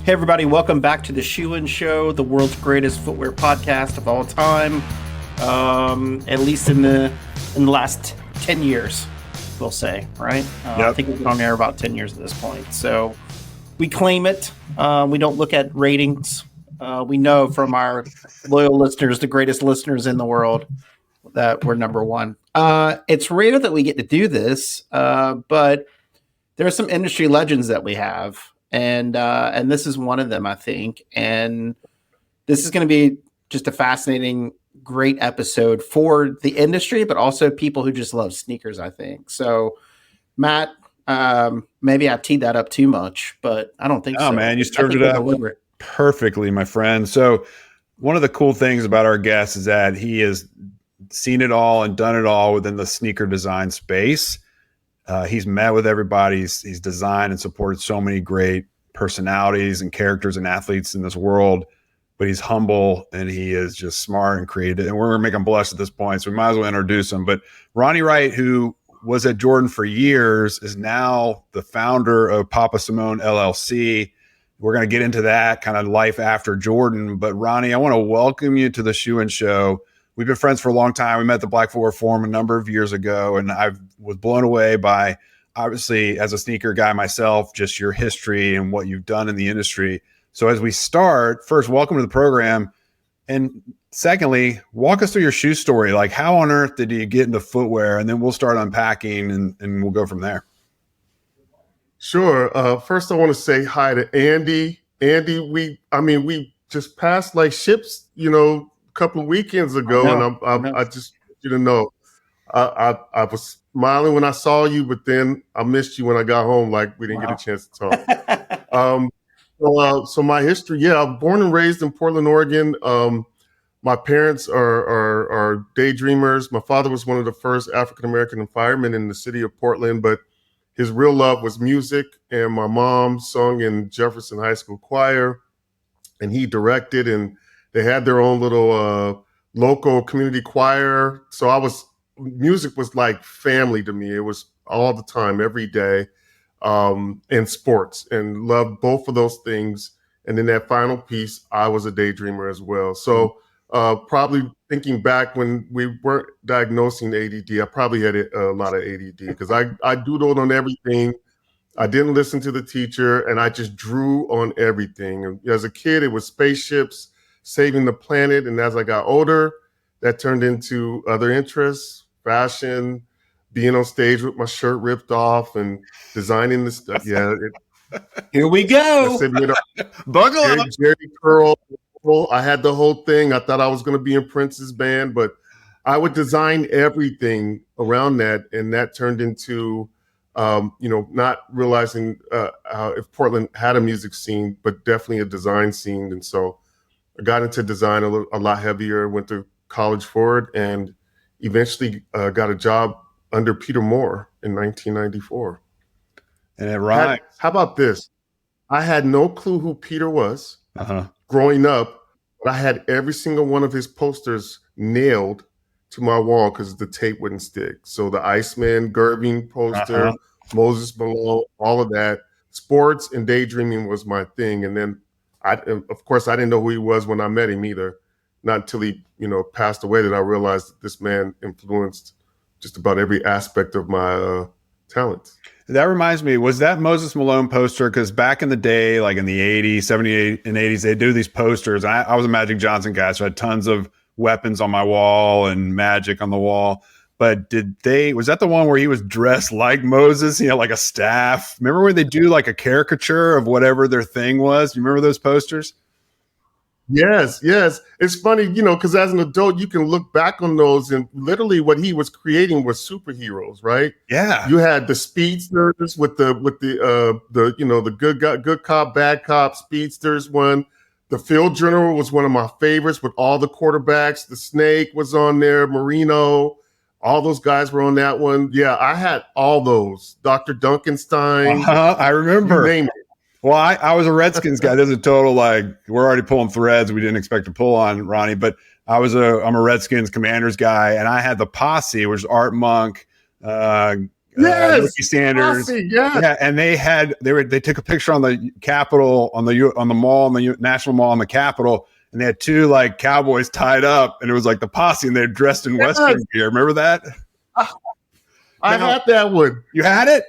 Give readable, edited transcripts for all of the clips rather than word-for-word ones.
Hey everybody, welcome back to the Shoe Show, the world's greatest footwear podcast of all time. At least in the last 10 years, we'll say, right? Yep. I think we've been on air about 10 years at this point. So we claim it. We don't look at ratings. We know from our loyal listeners, the greatest listeners in the world, that we're number one. It's rare that we get to do this, but there are some industry legends that we have. And this is one of them, I think. And this is going to be just a fascinating, great episode for the industry, but also people who just love sneakers, I think. So, Matt, maybe I teed that up too much, but I don't think so. Oh, man, you served it up perfectly, my friend. So one of the cool things about our guest is that he has seen it all and done it all within the sneaker design space. He's met with everybody. He's designed and supported so many great personalities and characters and athletes in this world, but he's humble and he is just smart and creative. And we're going to make him blush at this point, so we might as well introduce him. But Ronnie Wright, who was at Jordan for years, is now the founder of Papa Samone LLC. We're going to get into that kind of life after Jordan. But Ronnie, I want to welcome you to the Shoe Show. We've been friends for a long time. We met at the Black Footwear Forum a number of years ago, and I was blown away by, obviously, as a sneaker guy myself, just your history and what you've done in the industry. So as we start, first, welcome to the program. And secondly, walk us through your shoe story. Like, how on earth did you get into footwear? And then we'll start unpacking and we'll go from there. Sure. First, I want to say hi to Andy. Andy, we just passed like ships, a couple of weekends ago, and I just want you to know, I was smiling when I saw you, but then I missed you when I got home. Like, we didn't get a chance to talk. So my history, I'm born and raised in Portland, Oregon. My parents are daydreamers. My father was one of the first African-American firemen in the city of Portland, but his real love was music. And my mom sung in Jefferson High School choir, and he directed, and they had their own little local community choir. So music was like family to me. It was all the time, every day, and sports, and loved both of those things. And then that final piece, I was a daydreamer as well. So probably thinking back when we weren't diagnosing ADD, I probably had a lot of ADD because I doodled on everything. I didn't listen to the teacher, and I just drew on everything. And as a kid, it was spaceships, saving the planet. And as I got older, that turned into other interests, fashion, being on stage with my shirt ripped off and designing this stuff. Yeah. Here we go. Buckle up. Jerry Curl. I had the whole thing. I thought I was going to be in Prince's band, but I would design everything around that. And that turned into, not realizing if Portland had a music scene, but definitely a design scene. And so I got into design a lot heavier, went to college for it, and eventually got a job under Peter Moore in 1994. And it rhymes. How about this? I had no clue who Peter was growing up, but I had every single one of his posters nailed to my wall because the tape wouldn't stick. So the Iceman, Gerving poster, Moses Malone, all of that. Sports and daydreaming was my thing. And then of course, I didn't know who he was when I met him either. Not until he, passed away that I realized that this man influenced just about every aspect of my talents. That reminds me, was that Moses Malone poster? Because back in the day, like in the 80s, 78 and 80s, they do these posters. I was a Magic Johnson guy, so I had tons of weapons on my wall and Magic on the wall. But was that the one where he was dressed like Moses, like a staff? Remember when they do like a caricature of whatever their thing was? You remember those posters? Yes. It's funny, because as an adult, you can look back on those, and literally what he was creating was superheroes, right? Yeah. You had the speedsters with the good cop, bad cop speedsters one. The field general was one of my favorites with all the quarterbacks. The Snake was on there, Marino. All those guys were on that one. Yeah, I had all those. Dr. Duncanstein. I remember. You name it. Well, I was a Redskins guy. There's a total, we're already pulling threads we didn't expect to pull on, Ronnie, but I'm a Redskins Commanders guy, and I had the posse, which was Art Monk, Yes, Nike Sanders. Aussie, yes. Yeah, and they took a picture on the Capitol, on the mall, on the National Mall, on the Capitol, and they had two like cowboys tied up, and it was like the posse, and they're dressed in Western gear. Remember that? I had that one. You had it?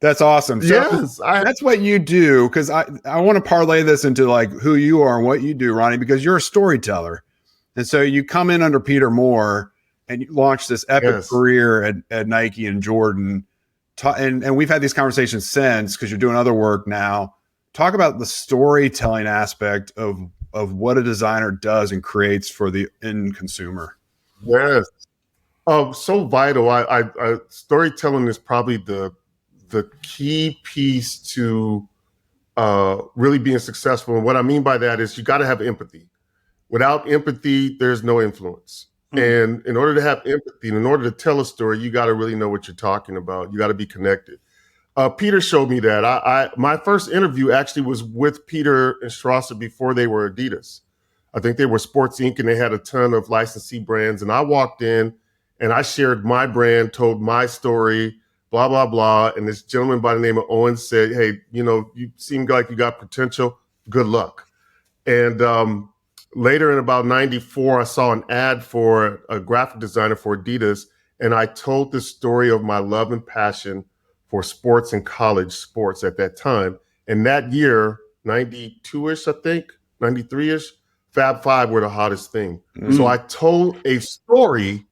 That's awesome. So yes, that's what you do, because I want to parlay this into like who you are and what you do, Ronnie, because you're a storyteller. And so you come in under Peter Moore and you launch this epic career at Nike and Jordan. And we've had these conversations since, because you're doing other work now. Talk about the storytelling aspect of what a designer does and creates for the end consumer. Yes. So vital. I storytelling is probably the key piece to really being successful. And what I mean by that is you got to have empathy. Without empathy, there's no influence. And in order to have empathy, and in order to tell a story, you got to really know what you're talking about. You got to be connected. Peter showed me that. My first interview actually was with Peter and Strasser before they were Adidas. I think they were Sports Inc. and they had a ton of licensee brands. And I walked in and I shared my brand, told my story, blah, blah, blah. And this gentleman by the name of Owen said, hey, you seem like you got potential. Good luck. And later in about 94, I saw an ad for a graphic designer for Adidas. And I told the story of my love and passion for sports and college sports at that time. And that year, 92-ish, I think, 93-ish, Fab Five were the hottest thing. So I told a story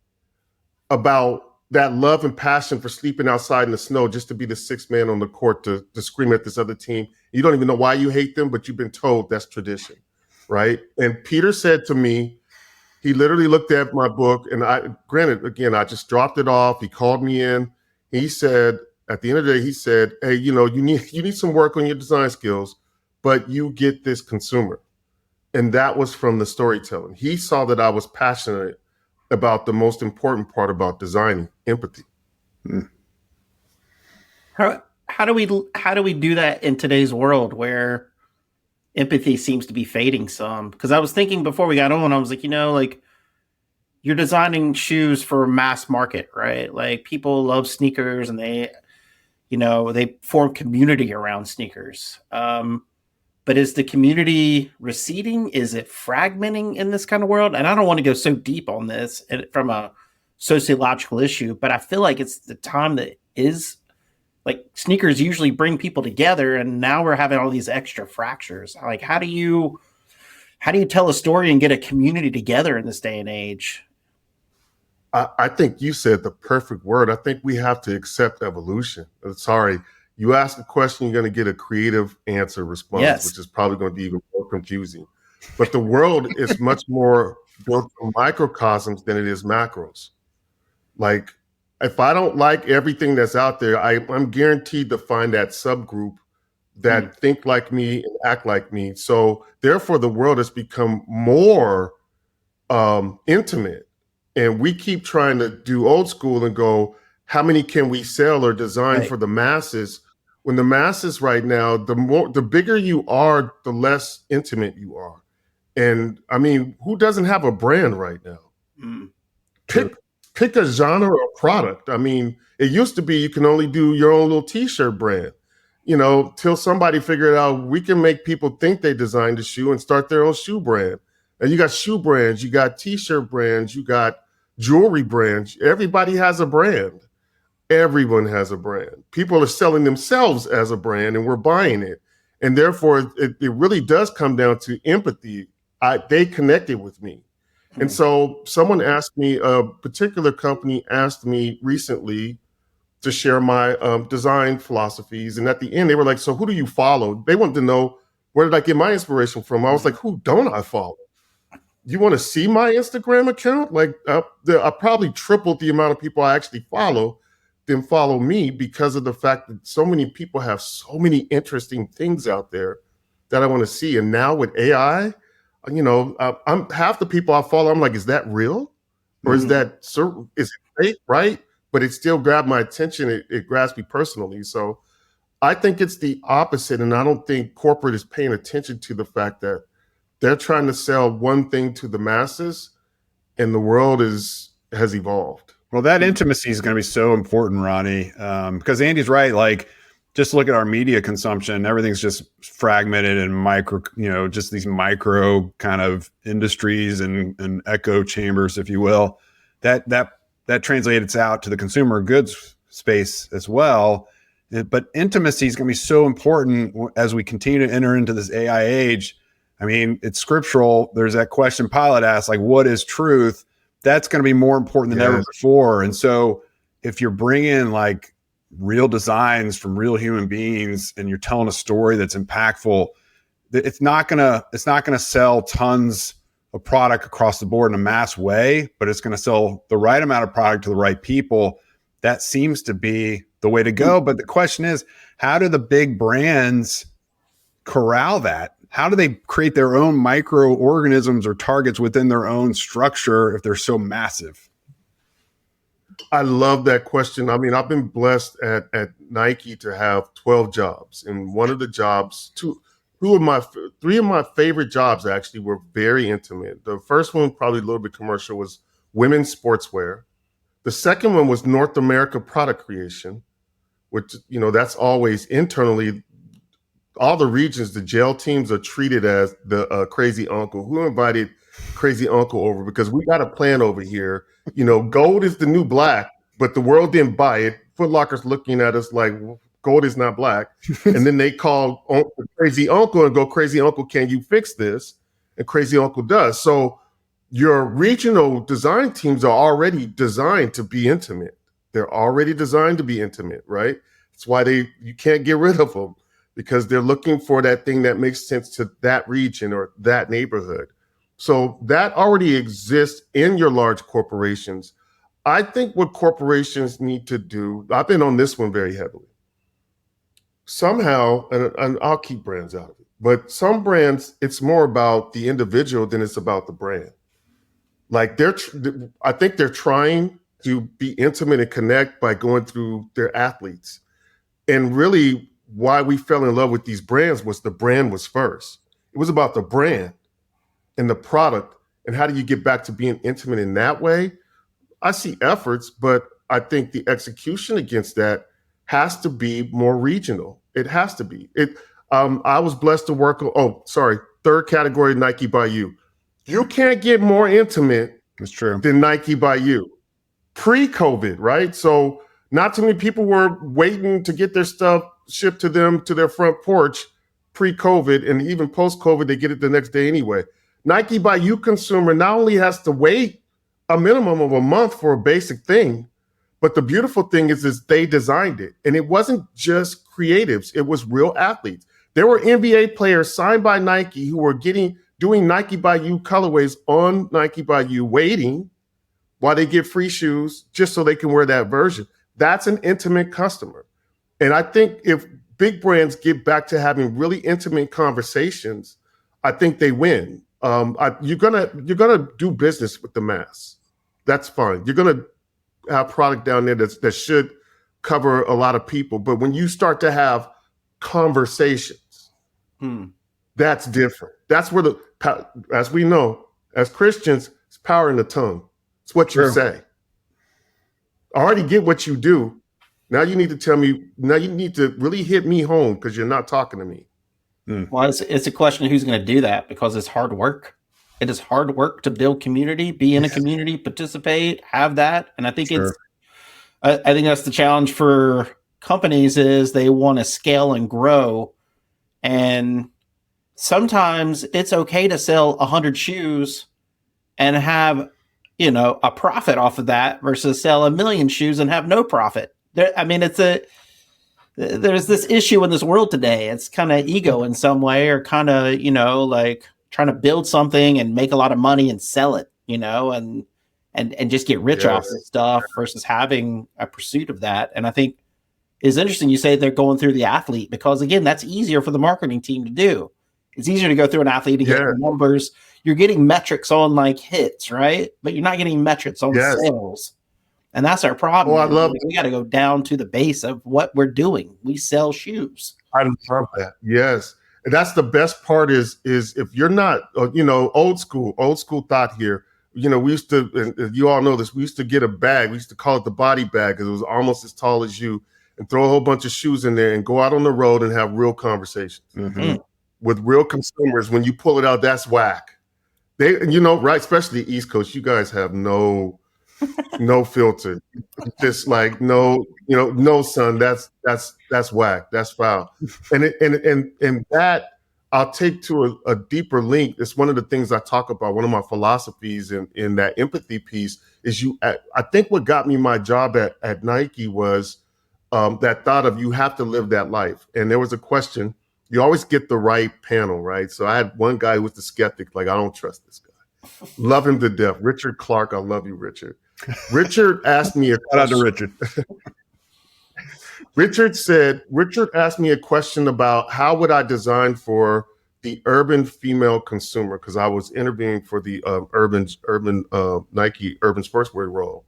about that love and passion for sleeping outside in the snow just to be the sixth man on the court to scream at this other team. You don't even know why you hate them, but you've been told that's tradition, right? And Peter said to me, he literally looked at my book, and I just dropped it off. He called me in. He said, at the end of the day, he said, hey, you need some work on your design skills, but you get this consumer. And that was from the storytelling. He saw that I was passionate about the most important part about designing, empathy. How do we do that in today's world where empathy seems to be fading some? Because I was thinking before we got on, I was like, like you're designing shoes for mass market, right? Like people love sneakers and they form community around sneakers. But is the community receding? Is it fragmenting in this kind of world? And I don't want to go so deep on this from a sociological issue, but I feel like it's the time that is like sneakers usually bring people together, and now we're having all these extra fractures. Like, how do you tell a story and get a community together in this day and age? I think you said the perfect word. I think we have to accept evolution. Sorry. You ask a question, you're going to get a creative answer response, which is probably going to be even more confusing. But the world is much more built from microcosms than it is macros. Like, if I don't like everything that's out there, I'm guaranteed to find that subgroup that think like me and act like me. So therefore, the world has become more intimate. And we keep trying to do old school and go, how many can we sell or design for the masses? When the masses right now, the bigger you are, the less intimate you are. And I mean, who doesn't have a brand right now? Pick a genre or product. I mean, it used to be you can only do your own little t-shirt brand, till somebody figured out we can make people think they designed a shoe and start their own shoe brand. And you got shoe brands, you got t-shirt brands, you got jewelry brands. Everybody has a brand. Everyone has a brand. People are selling themselves as a brand and we're buying it. And therefore, it really does come down to empathy. They connected with me. And so someone asked me, a particular company asked me recently to share my design philosophies. And at the end, they were like, so who do you follow? They wanted to know, where did I get my inspiration from? I was like, who don't I follow? You want to see my Instagram account? Like I probably tripled the amount of people I actually follow than follow me because of the fact that so many people have so many interesting things out there that I want to see. And now with AI, I'm half the people I follow. I'm like, is that real? Or is it fake? Right. But it still grabbed my attention. It grabs me personally. So I think it's the opposite. And I don't think corporate is paying attention to the fact that they're trying to sell one thing to the masses and the world has evolved. Well, that intimacy is going to be so important, Ronnie, because Andy's right. Like, just look at our media consumption. Everything's just fragmented and micro, just these micro kind of industries and echo chambers, if you will. That translates out to the consumer goods space as well. But intimacy is going to be so important as we continue to enter into this AI age. I mean, it's scriptural. There's that question Pilate asked, like, what is truth? That's going to be more important than ever before. And so if you're bringing like real designs from real human beings and you're telling a story that's impactful, it's not going to sell tons of product across the board in a mass way, but it's going to sell the right amount of product to the right people. That seems to be the way to go. But the question is, how do the big brands corral that? How do they create their own microorganisms or targets within their own structure if they're so massive? I love that question. I mean, I've been blessed at Nike to have 12 jobs. And one of the jobs, three of my favorite jobs actually were very intimate. The first one, probably a little bit commercial, was women's sportswear. The second one was North America product creation, which, that's always internally. All the regions, the jail teams are treated as the crazy uncle. Who invited crazy uncle over? Because we got a plan over here. Gold is the new black, but the world didn't buy it. Foot Locker's looking at us like, gold is not black. And then they call crazy uncle and go, crazy uncle, can you fix this? And crazy uncle does. So your regional design teams are already designed to be intimate. They're already designed to be intimate, right? That's why you can't get rid of them, because they're looking for that thing that makes sense to that region or that neighborhood. So that already exists in your large corporations. I think what corporations need to do, I've been on this one very heavily. Somehow, and I'll keep brands out of it, but some brands, it's more about the individual than it's about the brand. Like I think they're trying to be intimate and connect by going through their athletes. And really, why we fell in love with these brands was the brand was first. It was about the brand and the product. And how do you get back to being intimate in that way? I see efforts, but I think the execution against that has to be more regional. It has to be. I was blessed to work on, third category, Nike by You. You can't get more intimate than Nike by You. Pre-COVID, right? So not too many people were waiting to get their stuff shipped to them to their front porch pre-COVID, and even post-COVID, they get it the next day anyway. Nike by You consumer not only has to wait a minimum of a month for a basic thing, but the beautiful thing is they designed it. And it wasn't just creatives, it was real athletes. There were NBA players signed by Nike who were doing Nike by You colorways on Nike by You, waiting while they get free shoes just so they can wear that version. That's an intimate customer. And I think if big brands get back to having really intimate conversations, I think they win. You're gonna do business with the mass. That's fine. You're gonna have product down there that should cover a lot of people. But when you start to have conversations, that's different. That's where as we know, as Christians, it's power in the tongue. It's what you say. I already get what you do. Now you need to tell me, now you need to really hit me home because you're not talking to me. Well, it's a question of who's going to do that, because it's hard work. It is hard work to build community, be in a community, participate, have that. And I think I think that's the challenge for companies, is they want to scale and grow. And sometimes it's okay to sell 100 shoes and have, a profit off of that versus sell 1 million shoes and have no profit. There's this issue in this world today. It's kind of ego in some way, or kind of, like trying to build something and make a lot of money and sell it, and just get rich off this stuff versus having a pursuit of that. And I think it's interesting you say they're going through the athlete, because again, that's easier for the marketing team to do. It's easier to go through an athlete to get numbers. You're getting metrics on like hits, right? But you're not getting metrics on sales. And that's our problem. Oh, I love we got to go down to the base of what we're doing. We sell shoes. I love that. Yes. And that's the best part is if you're not, old school thought here. we used to, and you all know this, we used to get a bag. We used to call it the body bag because it was almost as tall as you, and throw a whole bunch of shoes in there and go out on the road and have real conversations with real consumers. When you pull it out, that's whack. They, right, especially the East Coast, you guys have no filter. Just like, no, son, that's whack. That's foul. And that I'll take to a deeper link. It's one of the things I talk about. One of my philosophies in that empathy piece is I think what got me my job at Nike was that thought of you have to live that life. And there was a question. You always get the right panel, right? So I had one guy who was the skeptic, like, I don't trust this guy. Love him to death. Richard Clark, I love you, Richard. Richard asked me a question. Shout out to Richard. Richard asked me a question about how would I design for the urban female consumer, because I was interviewing for the urban Nike urban sportswear role.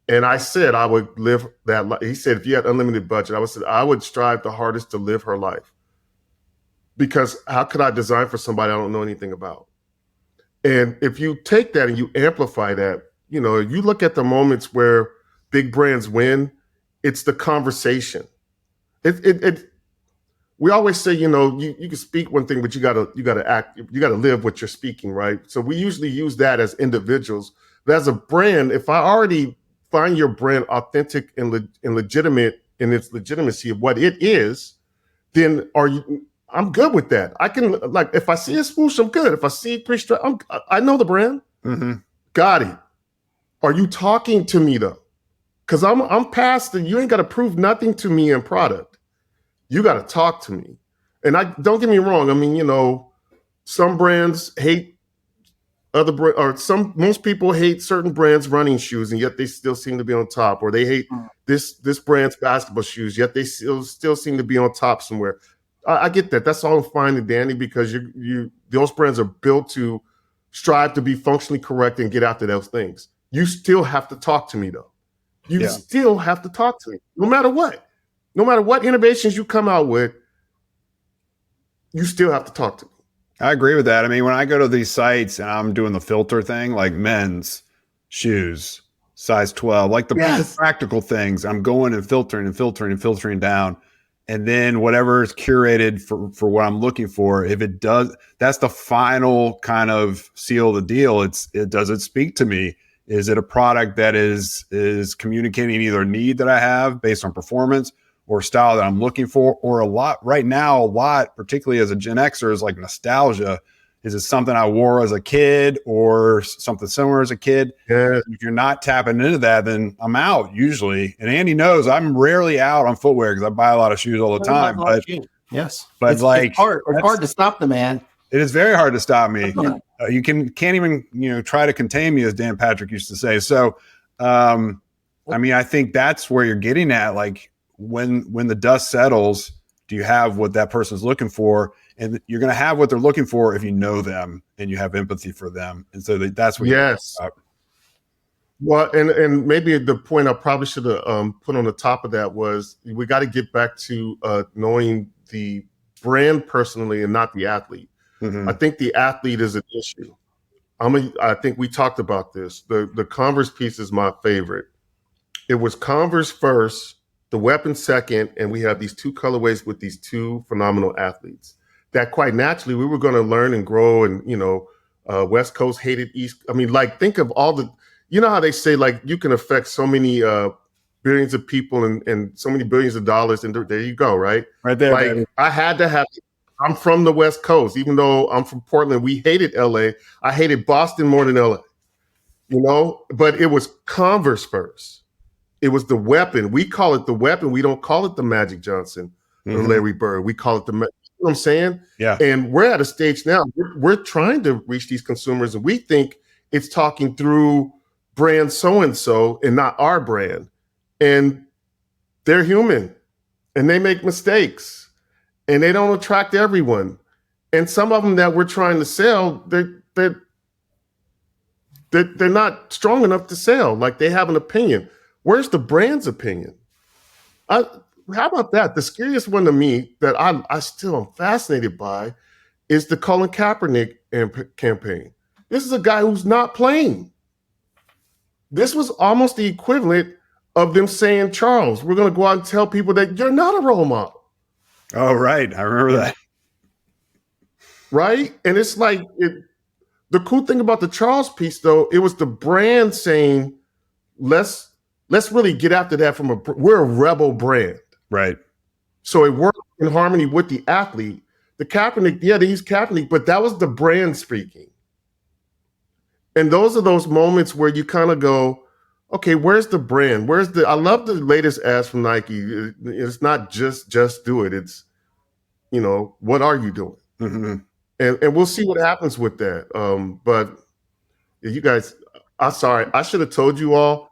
And I said I would live that life. He said, if you had unlimited budget, I would strive the hardest to live her life. Because how could I design for somebody I don't know anything about? And if you take that and you amplify that, you look at the moments where big brands win, it's the conversation. We always say, you can speak one thing, but you gotta act, you gotta live what you're speaking, right? So we usually use that as individuals. But as a brand, if I already find your brand authentic and legitimate in its legitimacy of what it is, then I'm good with that. I can, like, if I see a swoosh, I'm good. If I see pre-strap, I know the brand. Got it. Are you talking to me though? Because I'm past the, you ain't got to prove nothing to me in product. You got to talk to me. And don't get me wrong. I mean, some brands hate other most people hate certain brands' running shoes, and yet they still seem to be on top. Or they hate this brand's basketball shoes, yet they still seem to be on top somewhere. I get that. That's all fine and dandy, because those brands are built to strive to be functionally correct and get after those things. You still have to talk to me though. You still have to talk to me, no matter what. No matter what innovations you come out with, you still have to talk to me. I agree with that. I mean, when I go to these sites and I'm doing the filter thing, like men's shoes, size 12, like the practical things, I'm going and filtering down. And then whatever is curated for what I'm looking for, if it does, that's the final kind of seal of the deal. Does it speak to me? Is it a product that is communicating either a need that I have based on performance or style that I'm looking for, or a lot, particularly as a Gen Xer, is like nostalgia. Is it something I wore as a kid or something similar as a kid? Yeah. If you're not tapping into that, then I'm out usually. And Andy knows I'm rarely out on footwear because I buy a lot of shoes all the time. But yes, but it's hard to stop the man. It is very hard to stop me. You can't even try to contain me, as Dan Patrick used to say. So, I mean, I think that's where you're getting at. Like when the dust settles, do you have what that person's looking for? And you're going to have what they're looking for if you know them and you have empathy for them. And so that's what. Yes. Well, and maybe the point I probably should have put on the top of that was we got to get back to knowing the brand personally and not the athlete. I think the athlete is an issue. I think we talked about this. The Converse piece is my favorite. It was Converse first, the weapon second, and we have these two colorways with these two phenomenal athletes that quite naturally we were going to learn and grow. And, West Coast hated East. I mean, like, think of all the, how they say, like, you can affect so many billions of people and so many billions of dollars. And there you go, right? Right there. Like, baby. I had to have, I'm from the West Coast. Even though I'm from Portland, we hated LA. I hated Boston more than LA, but it was Converse first. It was the weapon. We call it the weapon. We don't call it the Magic Johnson or Larry Bird. We call it you know what I'm saying? Yeah. And we're at a stage now, we're trying to reach these consumers, and we think it's talking through brand so-and-so and not our brand. And they're human and they make mistakes and they don't attract everyone. And some of them that we're trying to sell, they're not strong enough to sell. Like, they have an opinion. Where's the brand's opinion? How about that? The scariest one to me that I still am fascinated by is the Colin Kaepernick campaign. This is a guy who's not playing. this was almost the equivalent of them saying, Charles, we're going to go out and tell people that you're not a role model. Oh, right. I remember that. Right? And it's like, the cool thing about the Charles piece, though, it was the brand saying, let's really get after that we're a rebel brand. Right. So it worked in harmony with the athlete. The Kaepernick, yeah, he's Kaepernick, but that was the brand speaking. And those are those moments where you kind of go, okay, where's the brand? I love the latest ads from Nike. It's not just do it. It's, what are you doing? Mm-hmm. And we'll see what happens with that. But you guys, I'm sorry, I should have told you all.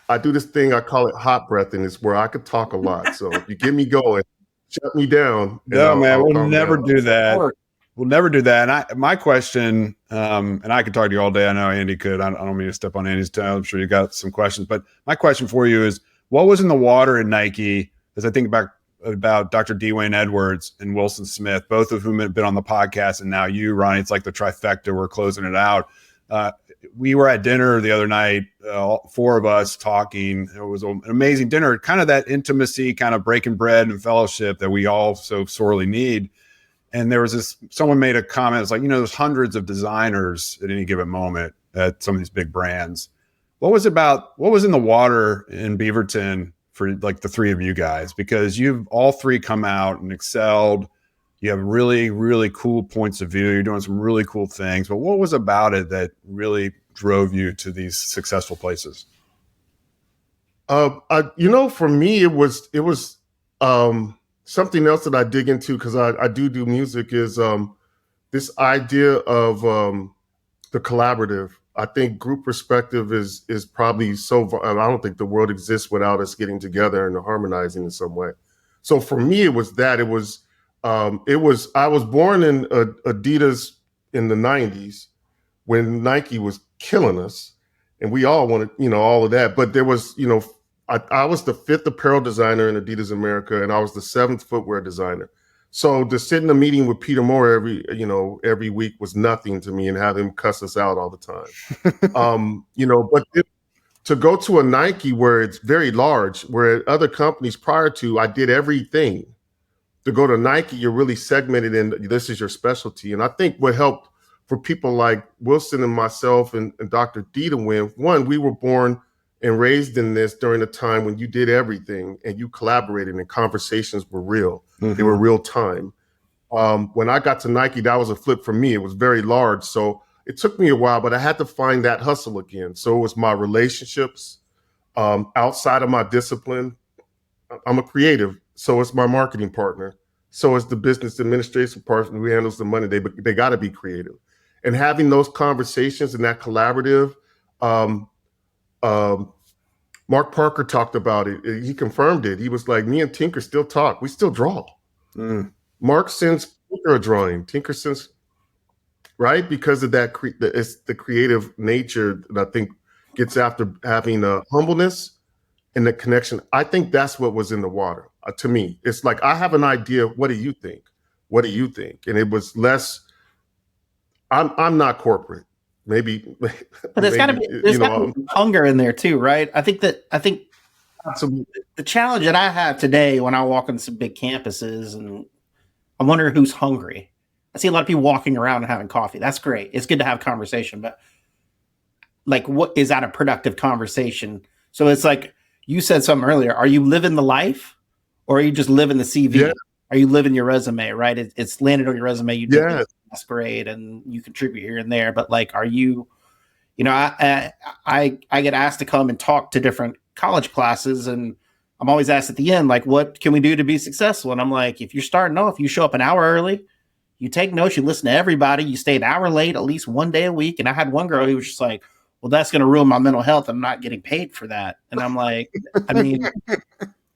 I do this thing, I call it hot breath, and it's where I could talk a lot. So if you get me going, shut me down. No, man, we'll never do that. We'll never do that. And my question, and I could talk to you all day. I know Andy could. I don't mean to step on Andy's toe. I'm sure you got some questions. But my question for you is, what was in the water in Nike? As I think about Dr. Dwayne Edwards and Wilson Smith, both of whom have been on the podcast, and now you, Ronnie. It's like the trifecta. We're closing it out. We were at dinner the other night, all four of us talking. It was an amazing dinner, kind of that intimacy, kind of breaking bread and fellowship that we all so sorely need. And there was someone made a comment. It's like, there's hundreds of designers at any given moment at some of these big brands. What was in the water in Beaverton for like the three of you guys? Because you've all three come out and excelled. You have really, really cool points of view. You're doing some really cool things. But what was about it that really drove you to these successful places? For me, it was something else that I dig into, because I do music, is this idea of the collaborative. I think group perspective is probably I don't think the world exists without us getting together and harmonizing in some way. So for me, it was that. I was born in Adidas in the 90s when Nike was killing us, and we all wanted, all of that. But there was, I was the 5th apparel designer in Adidas America, and I was the 7th footwear designer. So to sit in a meeting with Peter Moore every week was nothing to me, and have him cuss us out all the time. But to go to a Nike where it's very large, where at other companies prior to, I did everything. To go to Nike, you're really segmented in, this is your specialty. And I think what helped for people like Wilson and myself and Dr. D to win, one, we were born and raised in this during a time when you did everything and you collaborated and conversations were real. Mm-hmm. They were real time. When I got to Nike, that was a flip for me. It was very large. So it took me a while, but I had to find that hustle again. So it was my relationships outside of my discipline. I'm a creative. So it's my marketing partner. So it's the business administration partner who handles the money. They got to be creative. And having those conversations and that collaborative, Mark Parker talked about it. He confirmed it. He was like, me and Tinker still talk. We still draw. Mm. Mark sends Tinker a drawing. Tinker sends, right? Because of that, it's the creative nature that I think gets after having a humbleness and the connection. I think that's what was in the water. To me, it's like, I have an idea. What do you think? What do you think? And it was less, I'm not corporate. Maybe, but there's got to be hunger in there too, right? I think absolutely. The challenge that I have today when I walk on some big campuses, and I'm wondering who's hungry. I see a lot of people walking around and having coffee. That's great. It's good to have conversation, but like, what is that a productive conversation? So it's like you said something earlier. Are you living the life, or are you just living the CV? Yeah. Are you living your resume? Right? It's landed on your resume. You did this. That's great, and you contribute here and there. But like, are you? I get asked to come and talk to different college classes, and I'm always asked at the end, like, what can we do to be successful? And I'm like, if you're starting off, you show up an hour early, you take notes, you listen to everybody, you stay an hour late at least one day a week. And I had one girl who was just like, well, that's going to ruin my mental health. I'm not getting paid for that. And I'm like, I mean,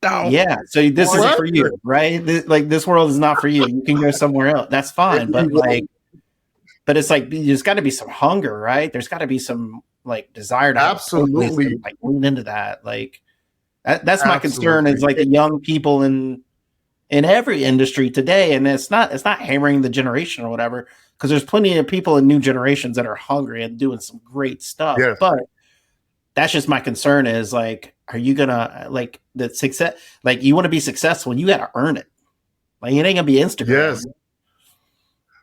no. Yeah. So this isn't for you, right? This world is not for you. You can go somewhere else. That's fine. But it's like, there's got to be some hunger, right? There's got to be some like desire to absolutely like lean into that. Like that's my concern is like the young people in every industry today. And it's not hammering the generation or whatever, because there's plenty of people in new generations that are hungry and doing some great stuff. Yes. But that's just my concern is like, are you gonna like the success? Like you want to be successful, you got to earn it. Like it ain't gonna be Instagram. Yes.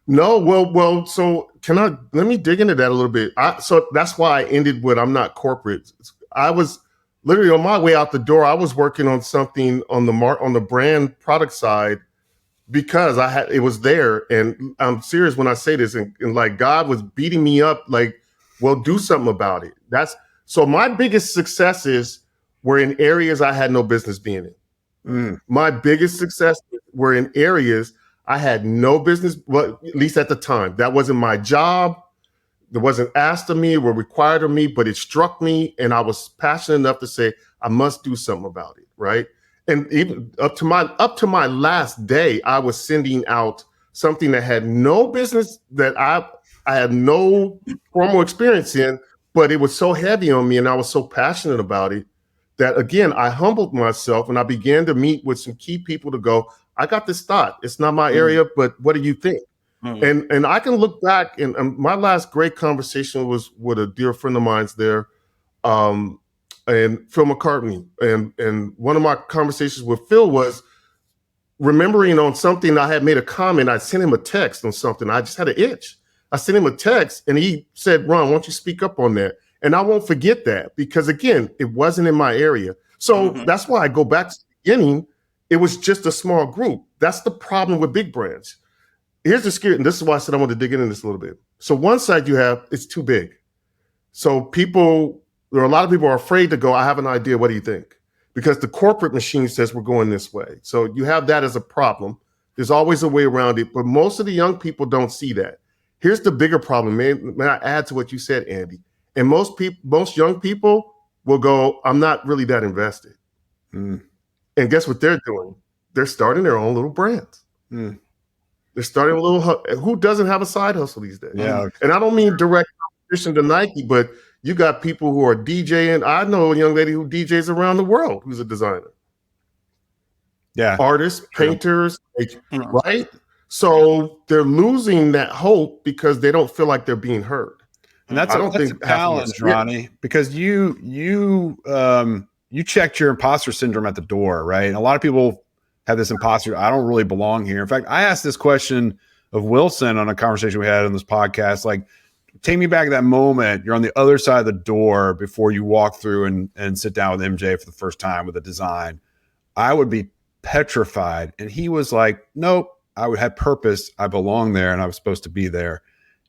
No, well. So let me dig into that a little bit. So that's why I ended with I'm not corporate. I was literally on my way out the door. I was working on something on the brand product side because it was there, and I'm serious when I say this. And like God was beating me up, like, well, do something about it. So my biggest successes were in areas I had no business being in. My biggest successes were in areas I had no business, well, at least at the time. That wasn't my job. It wasn't asked of me or required of me, but it struck me, and I was passionate enough to say, I must do something about it, right? And even up to my last day, I was sending out something that had no business, that I had no formal experience in, but it was so heavy on me, and I was so passionate about it that, again, I humbled myself, and I began to meet with some key people to go, I got this thought. It's not my area, but what do you think? And I can look back, and my last great conversation was with a dear friend of mine's there, and Phil McCartney. And one of my conversations with Phil was remembering on something I had made a comment. I sent him a text on something. I just had an itch. I sent him a text, and he said, Ron, why don't you speak up on that? And I won't forget that, because, again, it wasn't in my area. So that's why I go back to the beginning. It was just a small group. That's the problem with big brands. Here's the scary, and this is why I said I want to dig into this a little bit. So one side you have, it's too big. So there are a lot of people are afraid to go, I have an idea, what do you think? Because the corporate machine says we're going this way. So you have that as a problem. There's always a way around it, but most of the young people don't see that. Here's the bigger problem, man. May I add to what you said, Andy? And most young people will go, I'm not really that invested. And guess what they're doing? They're starting their own little brands. They're starting a little. Who doesn't have a side hustle these days? Yeah. And I don't mean direct competition to Nike, but you got people who are DJing. I know a young lady who DJs around the world who's a designer. Yeah. Artists, painters, right? So they're losing that hope because they don't feel like they're being heard. And that's a challenge, Ronnie, because you checked your imposter syndrome at the door, right? And a lot of people have this imposter. I don't really belong here. In fact, I asked this question of Wilson on a conversation we had on this podcast. Like, take me back to that moment. You're on the other side of the door before you walk through and sit down with MJ for the first time with a design. I would be petrified. And he was like, nope, I would have purpose. I belong there and I was supposed to be there.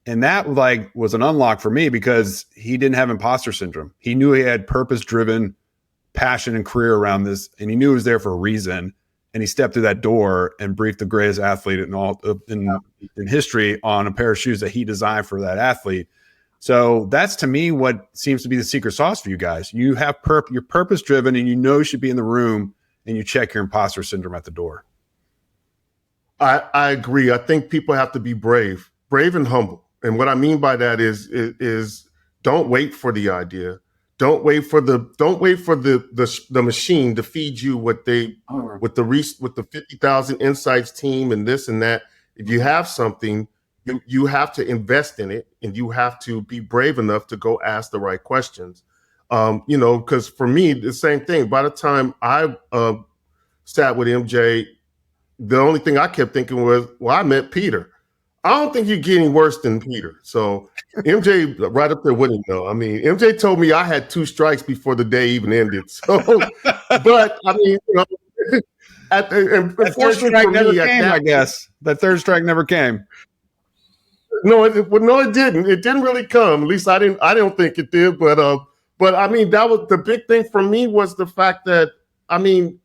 And that was an unlock for me because he didn't have imposter syndrome. He knew he had purpose-driven passion and career around this, and he knew he was there for a reason. And he stepped through that door and briefed the greatest athlete in history on a pair of shoes that he designed for that athlete. So that's, to me, what seems to be the secret sauce for you guys. You have you're purpose-driven, and you know you should be in the room, and you check your imposter syndrome at the door. I agree. I think people have to be brave and humble. And what I mean by that is don't wait for the idea. Don't wait for the machine to feed you with the 50,000 insights team and this and that. If you have something, you have to invest in it, and you have to be brave enough to go ask the right questions. Because for me, the same thing. By the time I sat with MJ, the only thing I kept thinking was, well, I met Peter. I don't think you're getting worse than Peter. So MJ right up there with him, though. I mean, MJ told me I had 2 strikes before the day even ended. So, but I mean, that third strike never came, I guess. That third strike never came. No, it didn't. It didn't really come. At least I don't think it did. But I mean, that was the big thing for me, was the fact that, I mean,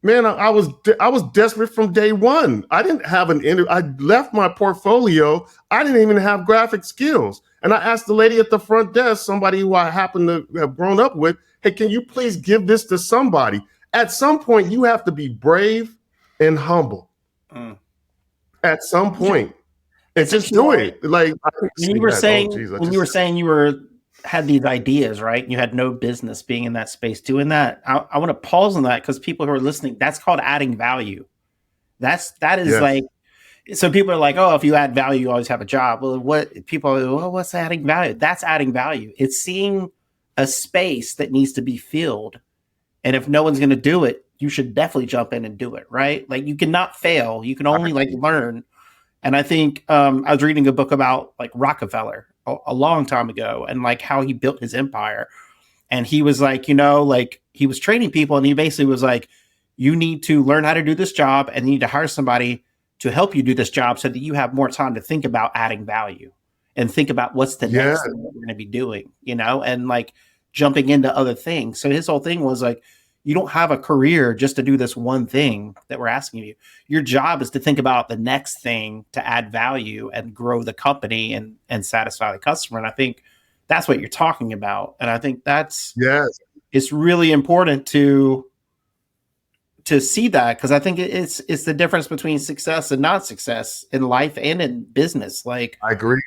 man, I was desperate from day one. I didn't have I left my portfolio. I didn't even have graphic skills. And I asked the lady at the front desk, somebody who I happen to have grown up with, hey, can you please give this to somebody? At some point, you have to be brave and humble. At some point. And just do it. Like when you were saying you had these ideas, right? You had no business being in that space doing that. I want to pause on that, because people who are listening, that's called adding value. That is like, so people are like, oh, if you add value, you always have a job. Well, what's adding value? That's adding value. It's seeing a space that needs to be filled. And if no one's going to do it, you should definitely jump in and do it, right? Like you cannot fail. You can only like learn. And I think I was reading a book about like Rockefeller a long time ago and like how he built his empire. And he was like, like he was training people and he basically was like, you need to learn how to do this job and you need to hire somebody to help you do this job so that you have more time to think about adding value and think about what's the next thing that we're going to be doing, and like jumping into other things. So his whole thing was like, you don't have a career just to do this one thing that we're asking of you. Your job is to think about the next thing to add value and grow the company and satisfy the customer. And I think that's what you're talking about. And I think it's really important to see that, because I think it's the difference between success and not success in life and in business. Like, I agree.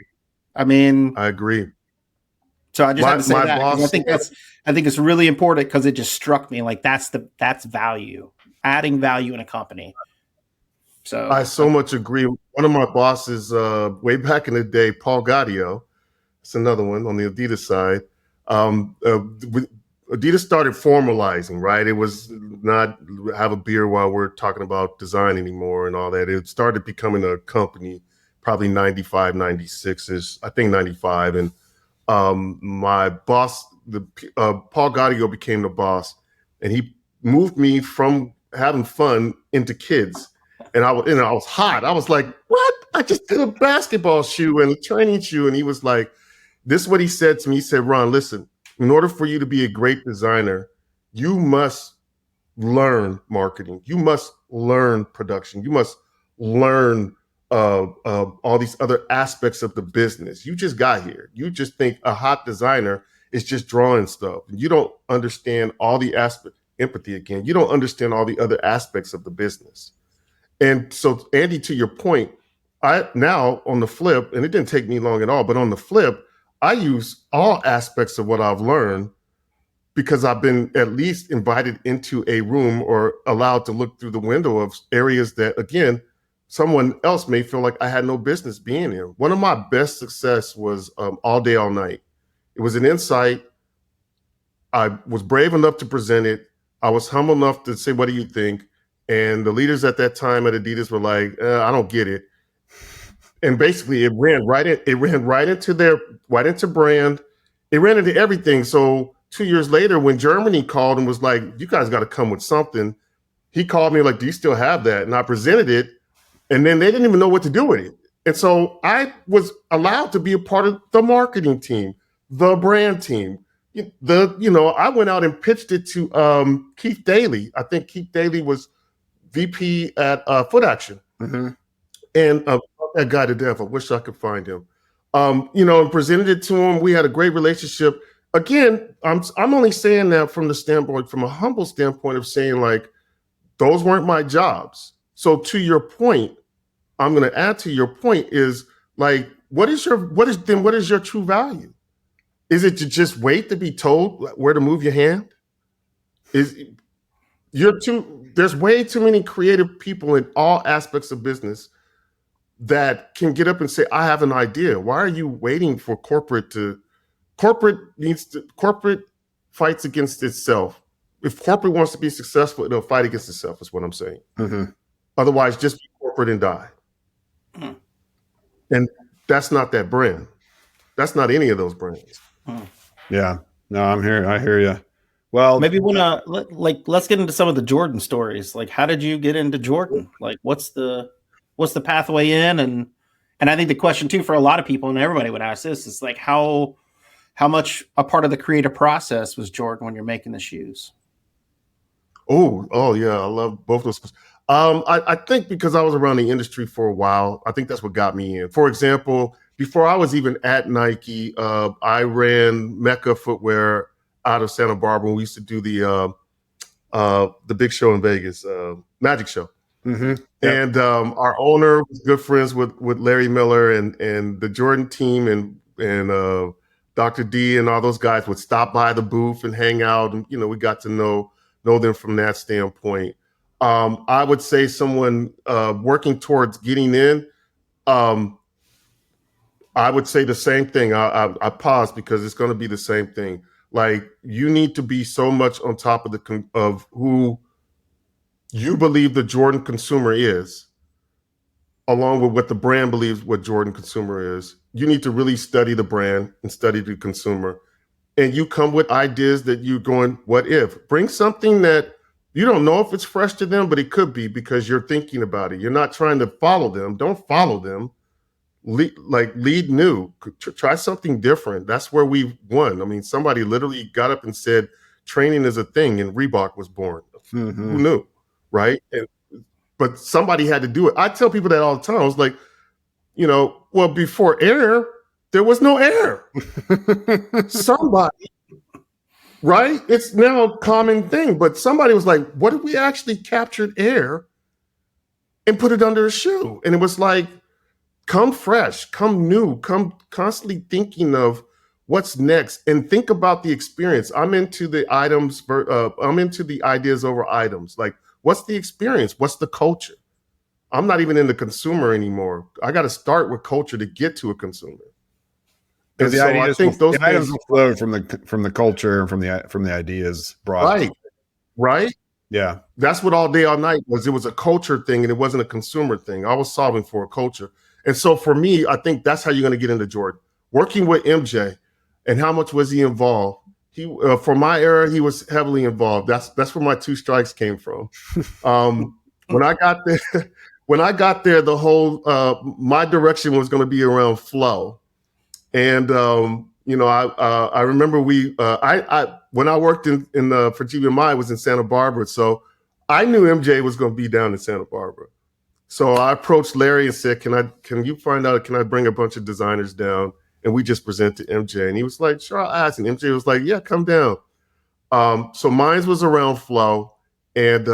I agree. So I just have to say that, because I think it's really important, because it just struck me like that's value, adding value in a company. So I so much agree. One of my bosses way back in the day, Paul Gaudio, it's another one on the Adidas side. Adidas started formalizing, right? It was not have a beer while we're talking about design anymore and all that. It started becoming a company probably 95, 96-ish, I think 95. And my boss, Paul Gaudio, became the boss, and he moved me from having fun into kids. And I was hot. I was like, what? I just did a basketball shoe and a training shoe. And he was like, this is what he said to me. He said, Ron, listen, in order for you to be a great designer, you must learn marketing. You must learn production. You must learn all these other aspects of the business. You just got here. You just think a hot designer is just drawing stuff. You don't understand all the aspects, empathy again. You don't understand all the other aspects of the business. And so, Andy, to your point, I now on the flip, and it didn't take me long at all, but on the flip, I use all aspects of what I've learned because I've been at least invited into a room or allowed to look through the window of areas that, again, someone else may feel like I had no business being in. One of my best success was All Day, All Night. It was an insight. I was brave enough to present it. I was humble enough to say, what do you think? And the leaders at that time at Adidas were like, I don't get it. And basically it ran right into brand. It ran into everything. So 2 years later, when Germany called and was like, you guys got to come with something, he called me like, do you still have that? And I presented it. And then they didn't even know what to do with it. And so I was allowed to be a part of the marketing team, the brand team. I went out and pitched it to Keith Daly. I think Keith Daly was VP at Foot Action. Mm-hmm. And that guy to death. I wish I could find him. And presented it to him. We had a great relationship. Again, I'm only saying that from a humble standpoint of saying like, those weren't my jobs. So to your point, I'm going to add to your point is like, what is your true value? Is it to just wait to be told where to move your hand? There's way too many creative people in all aspects of business that can get up and say, I have an idea. Why are you waiting for corporate fights against itself? If corporate wants to be successful, it'll fight against itself, is what I'm saying. Mm-hmm. Otherwise, just be corporate and die. Mm. And that's not that brand. That's not any of those brands. Mm. Yeah. No, I'm here. I hear you. Well, maybe let's get into some of the Jordan stories. Like, how did you get into Jordan? Like, what's the pathway in? And I think the question too, for a lot of people, and everybody would ask this, is like, how much a part of the creative process was Jordan when you're making the shoes? Oh yeah. I love both those. I think because I was around the industry for a while, I think that's what got me in. For example, before I was even at Nike, I ran Mecca Footwear out of Santa Barbara. We used to do the big show in Vegas, Magic Show. Mm-hmm. Yep. And our owner was good friends with Larry Miller and the Jordan team and Dr. D and all those guys would stop by the booth and hang out. And, we got to know them from that standpoint. I would say someone working towards getting in, I would say the same thing. I pause because it's going to be the same thing. Like, you need to be so much on top of of who you believe the Jordan consumer is, along with what the brand believes what Jordan consumer is. You need to really study the brand and study the consumer. And you come with ideas that you're going, what if? Bring something that you don't know if it's fresh to them, but it could be because you're thinking about it. You're not trying to follow them. Don't follow them. Lead new. Try something different. That's where we won. I mean, somebody literally got up and said, training is a thing, and Reebok was born. Who knew, right? But somebody had to do it. I tell people that all the time. I was like, well, before air, there was no air. Somebody, right? It's now a common thing, but somebody was like, what if we actually captured air and put it under a shoe? And it was like, come fresh, come new, come constantly thinking of what's next, and think about the experience. I'm into the items, I'm into the ideas over items. Like, what's the experience? What's the culture? I'm not even in the consumer anymore. I got to start with culture to get to a consumer. Because I think those items will flow from the culture and from the ideas brought. Right. Yeah, that's what All Day All Night was. It was a culture thing, and it wasn't a consumer thing. I was solving for a culture. And so for me, I think that's how you're going to get into Jordan. Working with MJ, and how much was he involved? He for my era, he was heavily involved. That's where my 2 strikes came from. When I got there, the whole my direction was going to be around flow. And I remember when I worked in for GBMI, I was in Santa Barbara, so I knew MJ was going to be down in Santa Barbara. So I approached Larry and said, can you find out, can I bring a bunch of designers down? And we just present to MJ. And he was like, sure, I'll ask. And MJ was like, yeah, come down. So mine was around flow. And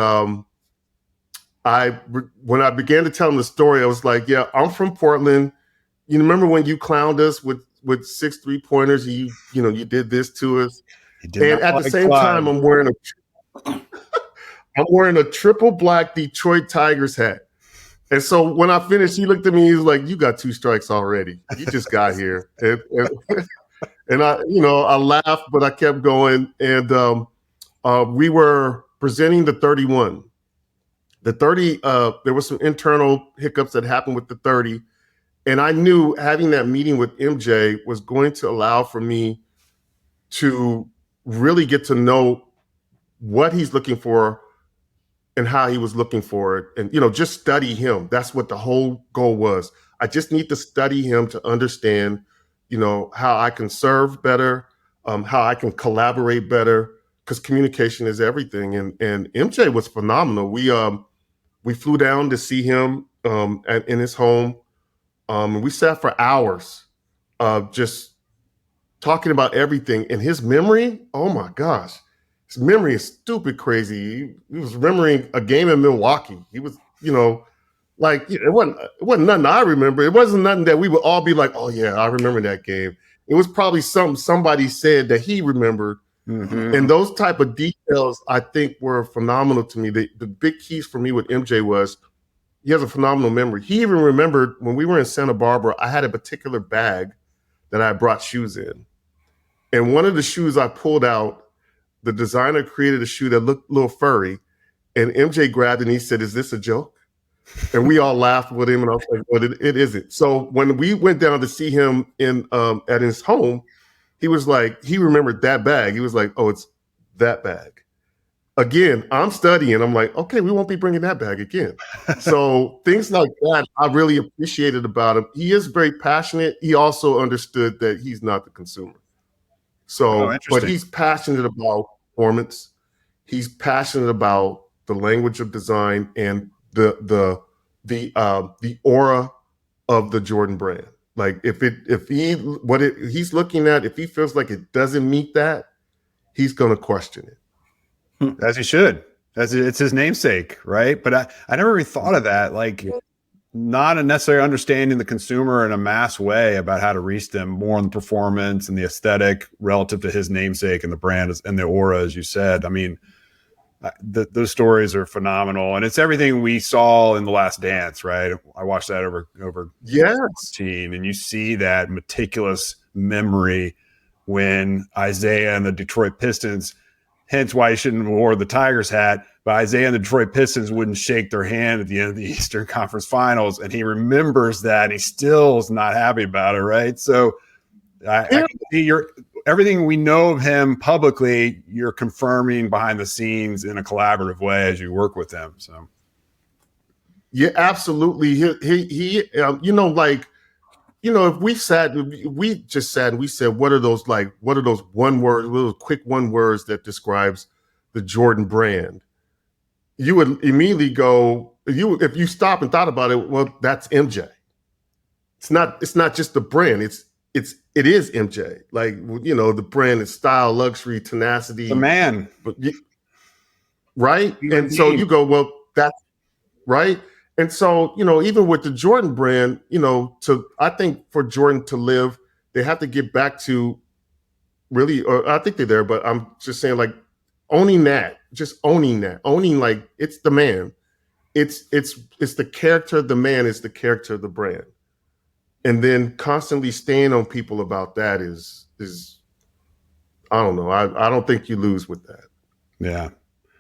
when I began to tell him the story, I was like, yeah, I'm from Portland. You remember when you clowned us with 6 3-pointers, and you did this to us? And at the same time, I'm wearing a triple black Detroit Tigers hat. And so when I finished, he looked at me, he was like, you got 2 strikes already. You just got here. And I laughed, but I kept going. And we were presenting the 31. The 30, there was some internal hiccups that happened with the 30. And I knew having that meeting with MJ was going to allow for me to really get to know what he's looking for and how he was looking for it. And, just study him. That's what the whole goal was. I just need to study him to understand, how I can serve better, how I can collaborate better, because communication is everything. And MJ was phenomenal. We flew down to see him in his home. And we sat for hours just talking about everything. And his memory, oh my gosh, his memory is stupid crazy. He was remembering a game in Milwaukee. He was, it wasn't nothing I remember. It wasn't nothing that we would all be like, oh yeah, I remember that game. It was probably something somebody said that he remembered. Mm-hmm. And those type of details, I think, were phenomenal to me. The big keys for me with MJ was, he has a phenomenal memory. He even remembered when we were in Santa Barbara, I had a particular bag that I brought shoes in. And one of the shoes I pulled out, the designer created a shoe that looked a little furry. And MJ grabbed it and he said, is this a joke? And we all laughed with him. And I was like, well, it isn't. So when we went down to see him at his home, he was like, he remembered that bag. He was like, oh, it's that bag. Again, I'm studying. I'm like, okay, we won't be bringing that bag again. So things like that, I really appreciated about him. He is very passionate. He also understood that he's not the consumer. So, but he's passionate about performance. He's passionate about the language of design and the aura of the Jordan brand. Like he's looking at, if he feels like it doesn't meet that, he's going to question it. As he should. It's his namesake, right? But I never really thought of that. Like, not necessarily understanding the consumer in a mass way about how to reach them more on the performance and the aesthetic relative to his namesake and the brand and the aura, as you said. I mean, those stories are phenomenal, and it's everything we saw in The Last Dance, right? I watched that over yes, and you see that meticulous memory when Isaiah and the Detroit Pistons, hence why he shouldn't have wore the Tigers hat, but Isaiah and the Detroit Pistons wouldn't shake their hand at the end of the Eastern Conference Finals, and he remembers that, and he still is not happy about it, right? So I can see everything we know of him publicly, you're confirming behind the scenes in a collaborative way as you work with him. So, yeah, absolutely. He if we just sat and we said, what are those one word, little quick one words that describes the Jordan brand? You would immediately go, if you stop and thought about it, well, that's MJ. It's not just the brand. It is MJ. Like, the brand is style, luxury, tenacity. The man. Right? And so you go, well, that's right. And so, even with the Jordan brand, I think for Jordan to live, they have to get back to really, or I think they're there, but I'm just saying, like, owning like it's the man. It's the character of the man is the character of the brand. And then constantly staying on people about that is I don't know. I don't think you lose with that. Yeah.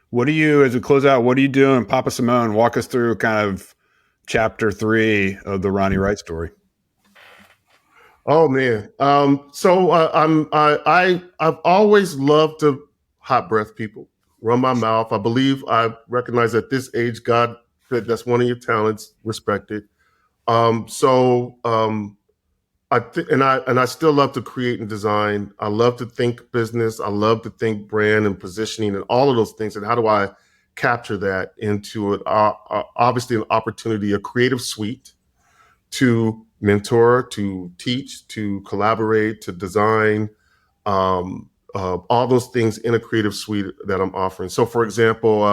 What do you, as we close out, what are you doing? Papa Samone, walk us through kind of chapter 3 of the Ronnie Wright story. Oh man. I've always loved to hot breath people, run my mouth. I recognize at this age, God, that's one of your talents, respect it. I still love to create and design. I love to think business. I love to think brand and positioning and all of those things. And how do I capture that into obviously an opportunity, a creative suite to mentor, to teach, to collaborate, to design, all those things in a creative suite that I'm offering. So, for example,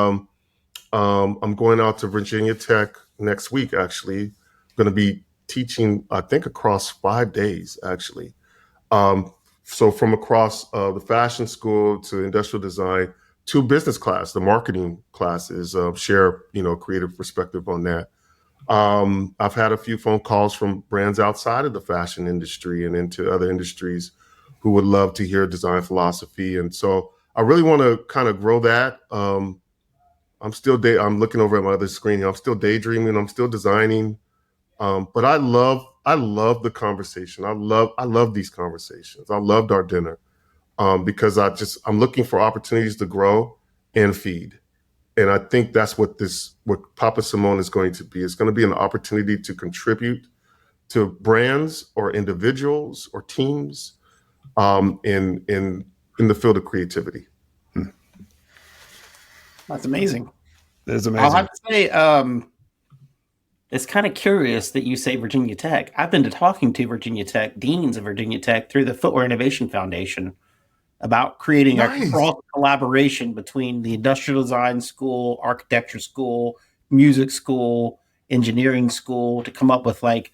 I'm going out to Virginia Tech next week. Actually, going to be teaching, I think, across 5 days. Actually, so from across the fashion school to industrial design to business class, the marketing classes, share creative perspective on that. I've had a few phone calls from brands outside of the fashion industry and into other industries who would love to hear design philosophy. And so I really want to kind of grow that. I'm looking over at my other screen here. I'm still daydreaming. I'm still designing. But I love the conversation. I love these conversations. I loved our dinner because I'm looking for opportunities to grow and feed. And I think that's what Papa Samone is going to be. It's going to be an opportunity to contribute to brands or individuals or teams in the field of creativity. That's amazing. That's amazing. I'll have to say, it's kind of curious that you say Virginia Tech. I've been talking to Virginia Tech, deans of Virginia Tech, through the Footwear Innovation Foundation about creating a cross collaboration between the industrial design school, architecture school, music school, engineering school to come up with like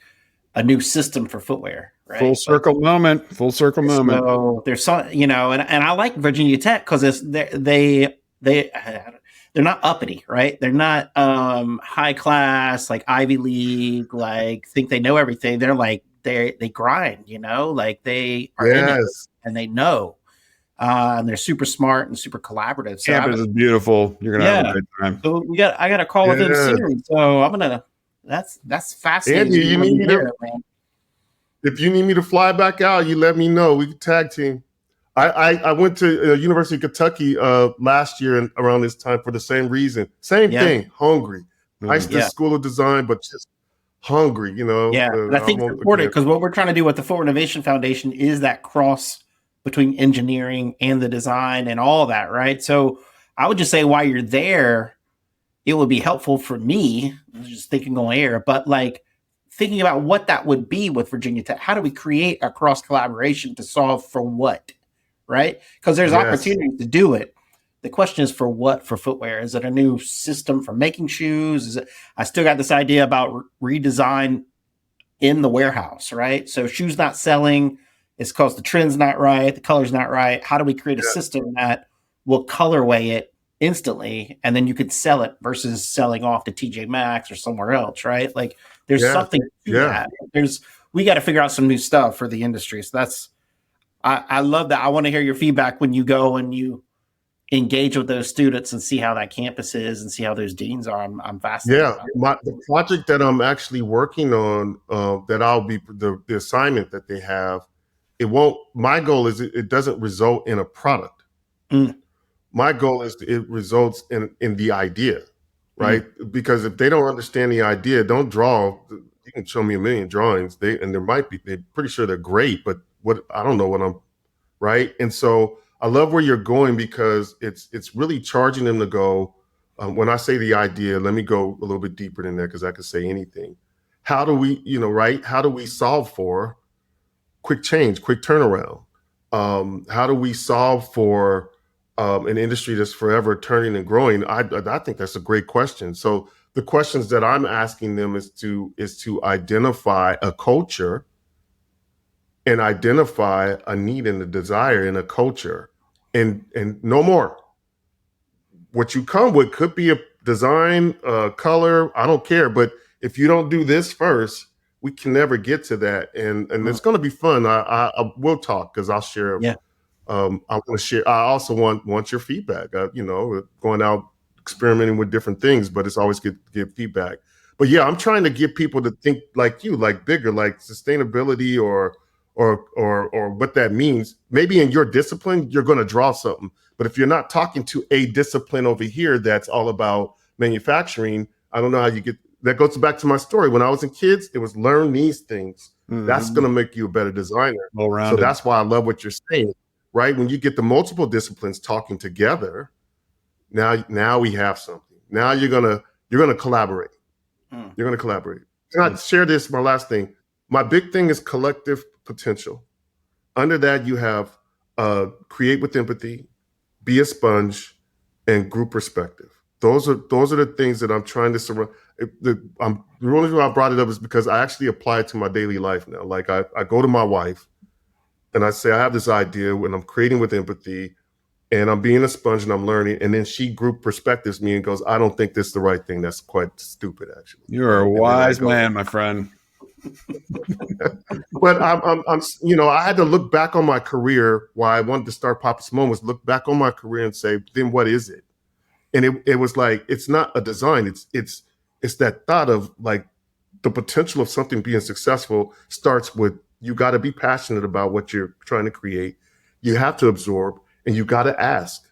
a new system for footwear. Right? Full circle moment. So there's some, and I like Virginia Tech because they're not uppity, right? They're not high class, like Ivy League, like think they know everything. They're like they grind, like they are in it and they know. And they're super smart and super collaborative. So campus is beautiful. You're gonna have a great time. So I got a call with them soon. So I'm gonna. That's fascinating. Andy, if you need me to fly back out, you let me know. We can tag team. I went to University of Kentucky last year and around this time for the same reason. Same thing. Hungry. Nice School of Design, but just hungry. Yeah, and I think it's important because what we're trying to do with the Footwear Innovation Foundation is that cross between engineering and the design and all that, right? So I would just say while you're there, it would be helpful for me, just thinking on air, but like thinking about what that would be with Virginia Tech. How do we create a cross collaboration to solve for what, right? Because there's opportunities to do it. The question is for what for footwear? Is it a new system for making shoes? I still got this idea about redesign in the warehouse, right? So shoes not selling, it's because the trend's not right, the color's not right. How do we create a system that will colorway it instantly, and then you could sell it versus selling off to TJ Maxx or somewhere else, right? Like there's something to that. We got to figure out some new stuff for the industry. So I love that. I want to hear your feedback when you go and you engage with those students and see how that campus is and see how those deans are. I'm fascinated. Yeah, the project that I'm actually working on, that I'll be the assignment that they have, it won't. My goal is it doesn't result in a product. My goal is it results in the idea, right? Because if they don't understand the idea, don't draw. You can show me a million drawings, they're pretty sure they're great, but I don't know what I'm right. And so I love where you're going because it's really charging them to go. When I say the idea, let me go a little bit deeper than that because I could say anything. How do we, right? How do we solve for quick change, quick turnaround? How do we solve for an industry that's forever turning and growing? I think that's a great question. So the questions that I'm asking them is to identify a culture and identify a need and a desire in a culture, and no more. What you come with could be a design, color, I don't care. But if you don't do this first, we can never get to that. And it's going to be fun. I will talk because I'll share. Yeah. I want to share. I also want your feedback. Going out experimenting with different things, but it's always good to give feedback. But yeah, I'm trying to get people to think like you, like bigger, like sustainability or what that means. Maybe in your discipline, you're going to draw something. But if you're not talking to a discipline over here that's all about manufacturing, I don't know how you get. That goes back to my story. When I was in kids, it was learn these things. That's going to make you a better designer. So that's why I love what you're saying, right? When you get the multiple disciplines talking together, now we have something. Now you're gonna collaborate. You're gonna collaborate. Can I share this? My last thing. My big thing is collective potential. Under that, you have create with empathy, be a sponge, and group perspective. Those are the things that I'm trying to surround. The only reason I brought it up is because I actually apply it to my daily life now. Like I go to my wife and I say, I have this idea when I'm creating with empathy and I'm being a sponge and I'm learning. And then she group perspectives me and goes, I don't think this is the right thing. That's quite stupid, actually. You're a wise man, my friend. But I'm I had to look back on my career. Why I wanted to start Papa Samone was look back on my career and say, then what is it? And it was like, it's not a design. It's that thought of like the potential of something being successful starts with, you got to be passionate about what you're trying to create. You have to absorb and you got to ask.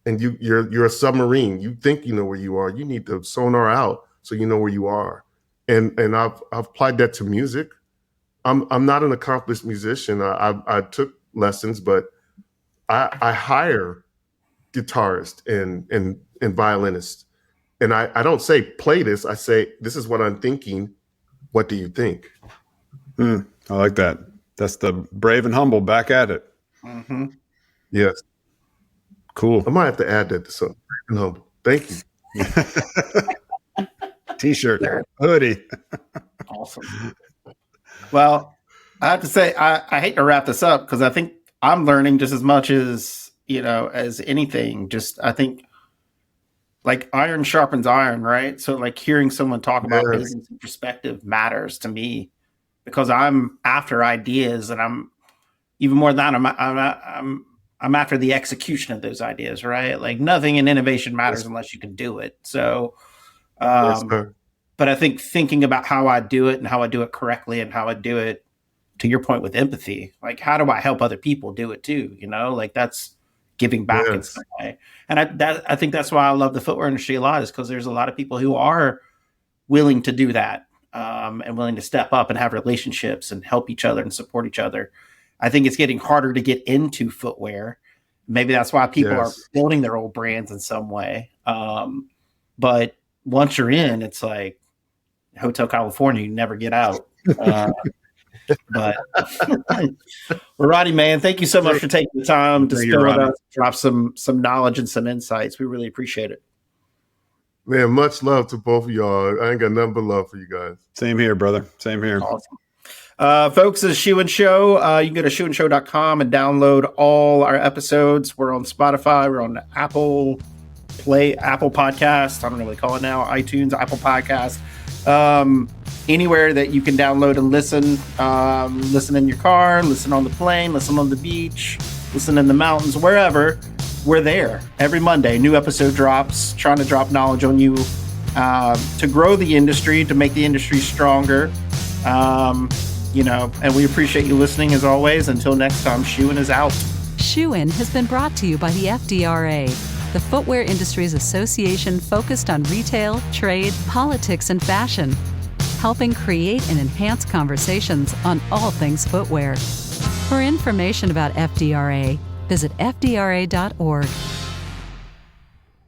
And you're a submarine. You think you know where you are. You need to sonar out so you know where you are. And I've applied that to music. I'm not an accomplished musician. I took lessons, but I hire guitarists and violinists. And I don't say play this. I say, this is what I'm thinking. What do you think? I like that. That's the brave and humble back at it. Mm-hmm. Yes. Cool. I might have to add that to something. Brave and humble. Thank you. T-shirt, hoodie. Awesome. Well, I have to say, I hate to wrap this up because I think I'm learning just as much as, as anything. Just, I think like iron sharpens iron, right? So like hearing someone talk about business and perspective matters to me because I'm after ideas and I'm even more than that, I'm after the execution of those ideas, right? Like nothing in innovation matters unless you can do it. So, but I think thinking about how I do it and how I do it correctly and how I do it, to your point with empathy, like how do I help other people do it too? Like that's giving back in some way. And I think that's why I love the footwear industry a lot is because there's a lot of people who are willing to do that and willing to step up and have relationships and help each other and support each other. I think it's getting harder to get into footwear. Maybe that's why people are building their old brands in some way. But once you're in, it's like Hotel California, you never get out. But Ronnie, man, thank you so much for taking the time to spill with us, drop some knowledge and some insights. We really appreciate it. Man, much love to both of y'all. I ain't got nothing but love for you guys. Same here, brother. Same here. Awesome. Folks, this is Shoe and Show. You can go to shoeandshow.com and download all our episodes. We're on Spotify. We're on Apple Podcast. I don't know what they call it now. iTunes, Apple Podcast. Anywhere that you can download and listen. Listen in your car, listen on the plane, listen on the beach, listen in the mountains, wherever. We're there every Monday. New episode drops, trying to drop knowledge on you to grow the industry, to make the industry stronger. And we appreciate you listening as always. Until next time, Shoein is out. Shoein has been brought to you by the FDRA, the Footwear Industries Association focused on retail, trade, politics, and fashion, helping create and enhance conversations on all things footwear. For information about FDRA, visit fdra.org.